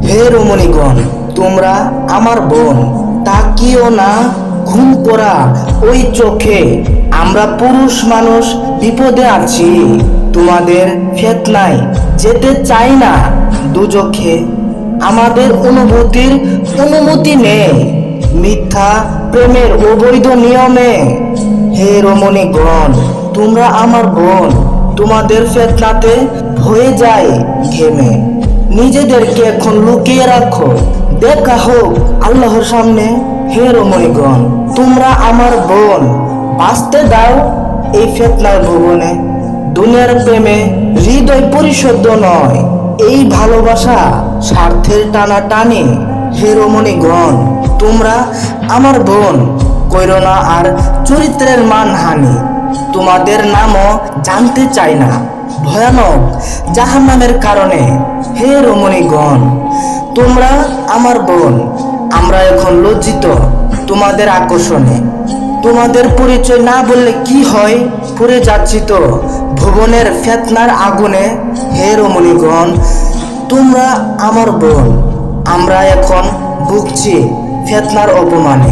হে রমণীগণ, তোমরা আমার বোন, তাকিও না ঘুম পড়া ওই চোখে। আমরা পুরুষ মানুষ বিপদে আছি, তোমাদের ফিতনায় যেতে চাই না দুজখে। আমাদের অনুভূতির অনুমতি নেই মিথ্যা প্রেমের অবৈধ নিয়মে। হে রমণীগণ, তোমরা আমার বোন, তোমাদের ফিতনাতে হয়ে যায় ঘেমে। নিজেদেরকে এখন লুকিয়ে রাখো, দেখা হোক আল্লাহর সামনে। হে রমণীগণ, তোমরা আমার বোন, বাঁচতে দাও এই ফিতনার ভুবনে। দুনিয়ার প্রেমে হৃদয় পরিশুদ্ধ নয়, এই ভালোবাসা স্বার্থের টানা টানে। হে রমণীগণ, তোমরা আমার বোন, কইরো না আর চরিত্রের মানহানি। তোমাদের নামও জানতে চাই না ভয়ানক জাহান্নামের কারণে। হে রমণীগণ, তোমরা আমার বোন, আমরা এখন লজ্জিত তোমাদের আকর্ষণে। তোমাদের পরিচয় না বললে কি হয়, পুড়ে যাচ্ছি তো ভুবনের ফিতনার আগুনে। হে রমণীগণ, তোমরা আমার বোন, আমরা এখন ভুগছি ফিতনার অপমানে।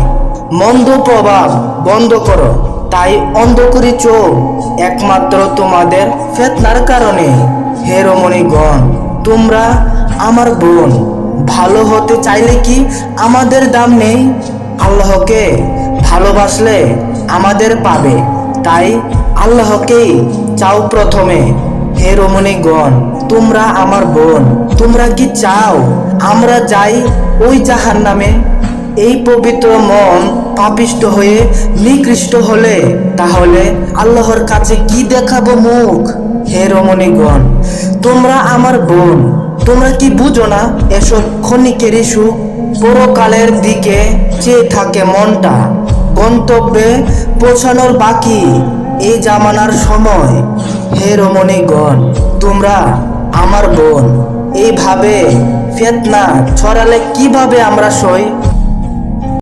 মন্দ প্রভাব বন্ধ করো, তাই অন্ধ করি চোখ একমাত্র তোমাদের ফিতনার কারণে। হে রমণীগণ, তোমরা আমার বোন, ভালো হতে চাইলে কি আমাদের দাম নেই? আল্লাহকে ভালোবাসলে আমাদের পাবে, তাই আল্লাহকেই চাও প্রথমে। হে রমণীগণ, তোমরা আমার বোন, তোমরা কি চাও আমরা যাই ওই জাহান্নামে? এই পবিত্র মন পাপিষ্ট হয়ে নিকৃষ্ট হলে তাহলে আল্লাহর কাছে কি দেখাবো মুখ? হে রমণীগণ, তোমরা আমার বোন, তোমরা কি বুঝো না এসব ক্ষণিকের ইস্যু? পরকালের দিকে চেয়ে থাকে মনটা, গন্তব্যে পৌঁছানোর বাকি এই জামানার সময়। হে রমণীগণ, তোমরা আমার বোন, এইভাবে ফিতনা ছড়ালে কিভাবে আমরা সই?